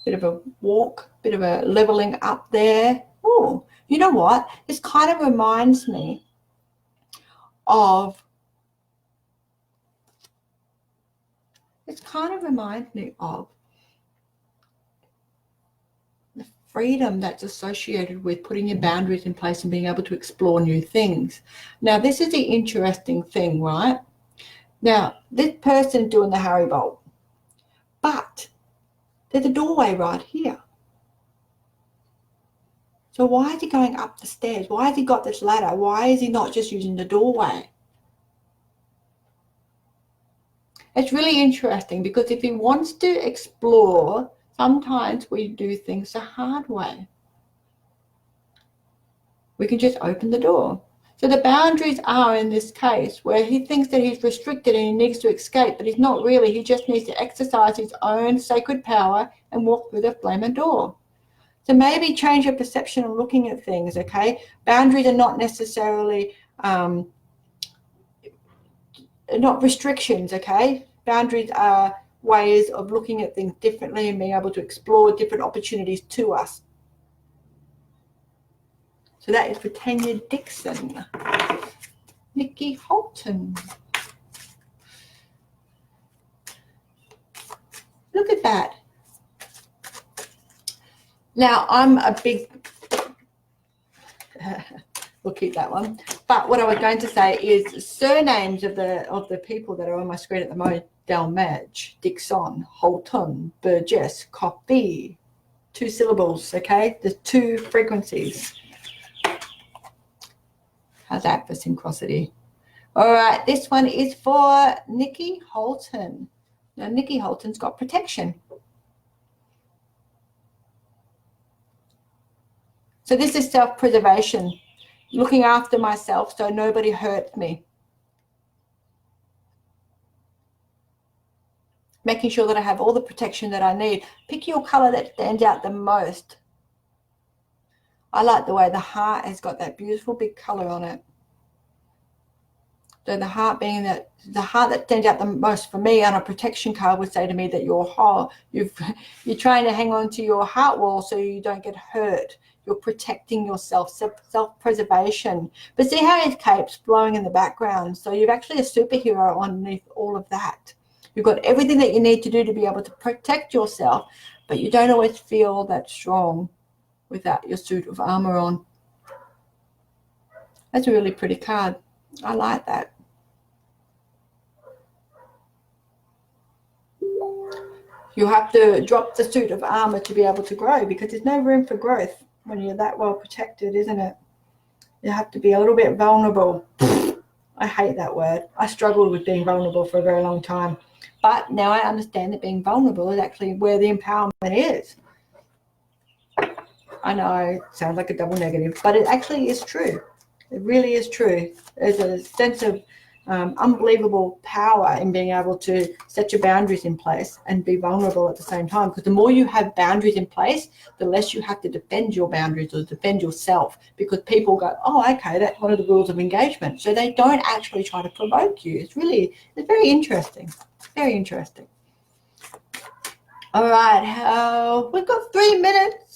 Bit of a walk, bit of a leveling up there. Oh, you know what? This kind of reminds me of the freedom that's associated with putting your boundaries in place and being able to explore new things. Now, this is the interesting thing, right? Now, this person doing the Harry Bolt, but there's a doorway right here. So why is he going up the stairs? Why has he got this ladder? Why is he not just using the doorway? It's really interesting because if he wants to explore, sometimes we do things the hard way. We can just open the door. So the boundaries are, in this case, where he thinks that he's restricted and he needs to escape, but he's not really. He just needs to exercise his own sacred power and walk through the flaming door. So maybe change your perception of looking at things, okay? Boundaries are not necessarily not restrictions, okay? Boundaries are ways of looking at things differently and being able to explore different opportunities to us. So that is for Tanya Dixon. Nikki Holton. Look at that. Now, I'm a big... we'll keep that one. But what I was going to say is surnames of the people that are on my screen at the moment: Delmage, Dixon, Holton, Burgess, Coffee. 2 syllables, okay? There's 2 frequencies. How's that for synchronicity? All right, this one is for Nikki Holton. Now, Nikki Holton's got protection. So this is self-preservation, looking after myself so nobody hurts me. Making sure that I have all the protection that I need. Pick your color that stands out the most. I like the way the heart has got that beautiful big color on it. So the heart being that, the heart that stands out the most for me on a protection card would say to me that you're trying to hang on to your heart wall so you don't get hurt. You're protecting yourself, self-preservation. But see how his cape's blowing in the background? So you're actually a superhero underneath all of that. You've got everything that you need to do to be able to protect yourself, but you don't always feel that strong without your suit of armor on. That's a really pretty card. I like that. You have to drop the suit of armor to be able to grow, because there's no room for growth when you're that well protected, isn't it? You have to be a little bit vulnerable. I hate that word. I struggled with being vulnerable for a very long time. But now I understand that being vulnerable is actually where the empowerment is. I know it sounds like a double negative, but it actually is true. It really is true. There's a sense of unbelievable power in being able to set your boundaries in place and be vulnerable at the same time. Because the more you have boundaries in place, the less you have to defend your boundaries or defend yourself, because people go, oh, okay, that's one of the rules of engagement. So they don't actually try to provoke you. It's very interesting. Very interesting. All right, we've got 3 minutes.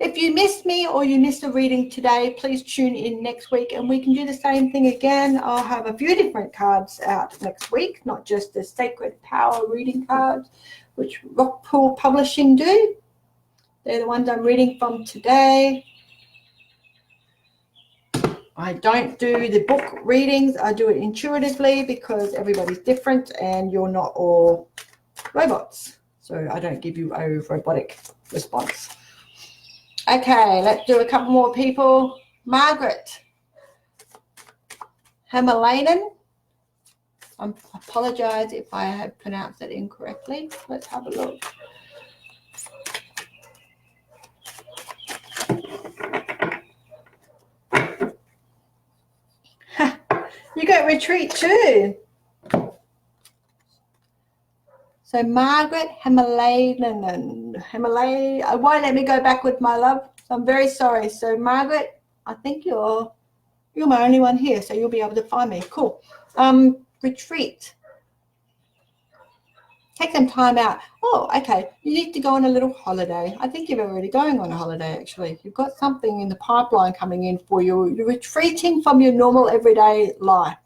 If you missed me or you missed a reading today, please tune in next week and we can do the same thing again. I'll have a few different cards out next week, not just the Sacred Power reading cards, which Rockpool Publishing do. They're the ones I'm reading from today. I don't do the book readings. I do it intuitively because everybody's different and you're not all robots. So I don't give you a robotic response. Okay, let's do a couple more people. Margaret Hamalainen. I apologize if I have pronounced that incorrectly. Let's have a look. You got retreat too. So Margaret Hamalainen. I won't let me go backwards, my love. So I'm very sorry. So Margaret, I think you're my only one here, so you'll be able to find me. Cool. Retreat. Take some time out. Oh, okay. You need to go on a little holiday. I think you're already going on a holiday, actually. You've got something in the pipeline coming in for you. You're retreating from your normal everyday life.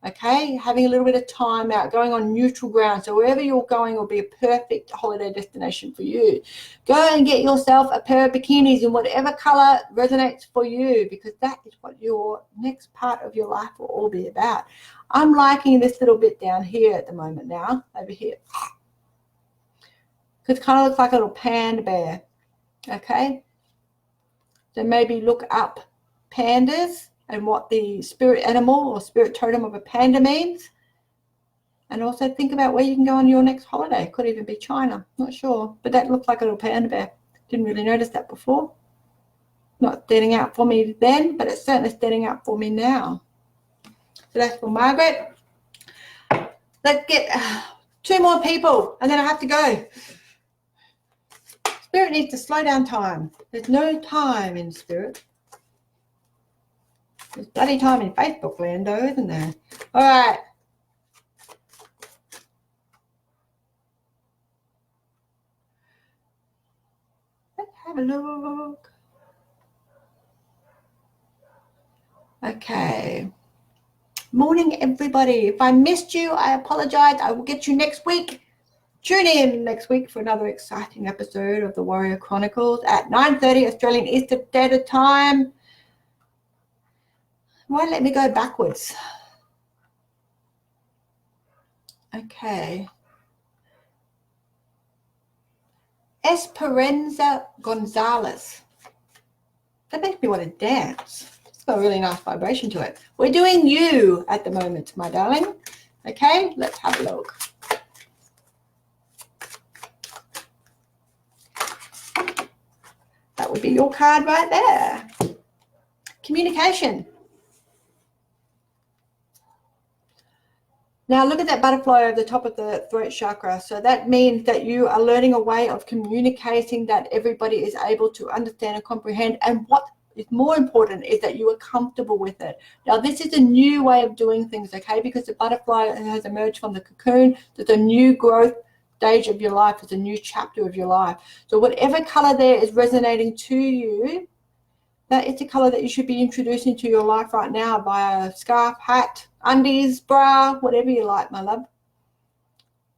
Okay, having a little bit of time out, going on neutral ground. So wherever you're going will be a perfect holiday destination for you. Go and get yourself a pair of bikinis in whatever color resonates for you, because that is what your next part of your life will all be about. I'm liking this little bit down here at the moment now, over here. Because it kind of looks like a little panda bear. Okay, so maybe look up pandas and what the spirit animal or spirit totem of a panda means. And also think about where you can go on your next holiday. Could even be China, not sure. But that looks like a little panda bear. Didn't really notice that before. Not standing out for me then, but it's certainly standing out for me now. So that's for Margaret. Let's get 2 more people, and then I have to go. Spirit needs to slow down time. There's no time in spirit. There's bloody time in Facebook land, though, isn't there? All right. Let's have a look. Okay. Morning, everybody. If I missed you, I apologize. I will get you next week. Tune in next week for another exciting episode of the Warrior Chronicles at 9:30 Australian Eastern Standard Time. Why let me go backwards? Okay. Esperanza Gonzalez. That makes me want to dance. It's got a really nice vibration to it. We're doing you at the moment, my darling. Okay, let's have a look. That would be your card right there. Communication. Now look at that butterfly over the top of the throat chakra. So that means that you are learning a way of communicating that everybody is able to understand and comprehend. And what is more important is that you are comfortable with it. Now this is a new way of doing things, okay? Because the butterfly has emerged from the cocoon. There's a new growth stage of your life. It's a new chapter of your life. So whatever color there is resonating to you, that is the color that you should be introducing to your life right now via scarf, hat, undies, bra, whatever you like, my love.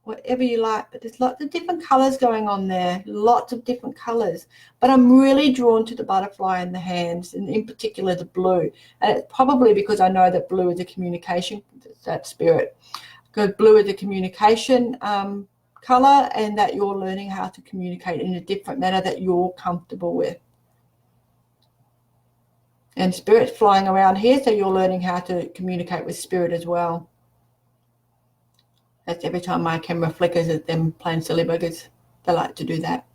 Whatever you like. But there's lots of different colors going on there. Lots of different colors. But I'm really drawn to the butterfly in the hands, and in particular the blue. And it's probably because I know that blue is a communication, that spirit. Because blue is a communication color, and that you're learning how to communicate in a different manner that you're comfortable with. And spirit's flying around here, so you're learning how to communicate with spirit as well. That's every time my camera flickers at them playing silly buggers. They like to do that.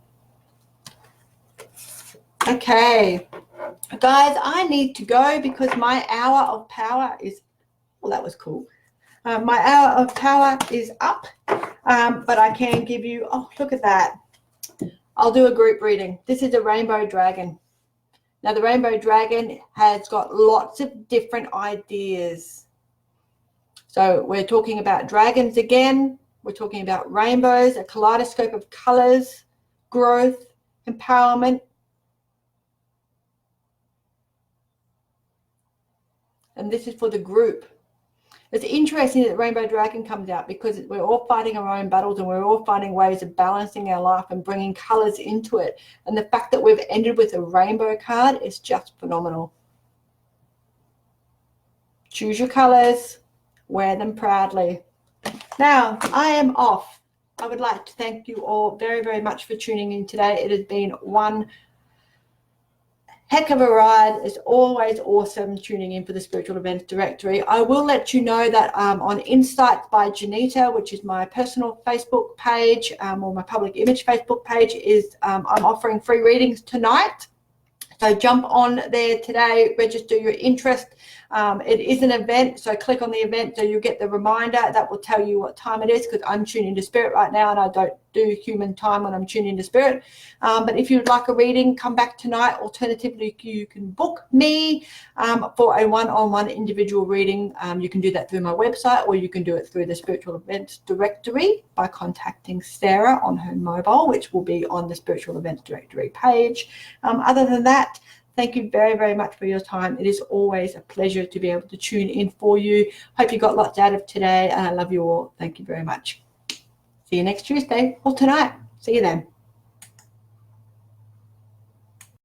Okay. Guys, I need to go because my hour of power is, well, that was cool. My hour of power is up, but I can give you, oh, look at that. I'll do a group reading. This is a rainbow dragon. Now, the rainbow dragon has got lots of different ideas. So we're talking about dragons again. We're talking about rainbows, a kaleidoscope of colors, growth, empowerment. And this is for the group. It's interesting that Rainbow Dragon comes out because we're all fighting our own battles and we're all finding ways of balancing our life and bringing colors into it. And the fact that we've ended with a rainbow card is just phenomenal. Choose your colors, wear them proudly. Now, I am off. I would like to thank you all very, very much for tuning in today. It has been one heck of a ride. It's always awesome tuning in for the Spiritual Events Directory. I will let you know that on Insights by Johnita, which is my personal Facebook page or my public image Facebook page, is I'm offering free readings tonight. So jump on there today, register your interest. It is an event, so click on the event so you get the reminder that will tell you what time it is, because I'm tuning into spirit right now and I don't do human time when I'm tuning into spirit. But if you'd like a reading, come back tonight. Alternatively, you can book me for a one-on-one individual reading. You can do that through my website, or you can do it through the Spiritual Events Directory by contacting Sarah on her mobile, which will be on the Spiritual Events Directory page. Other than that, thank you very, very much for your time. It is always a pleasure to be able to tune in for you. Hope you got lots out of today, and I love you all. Thank you very much. See you next Tuesday or tonight. See you then.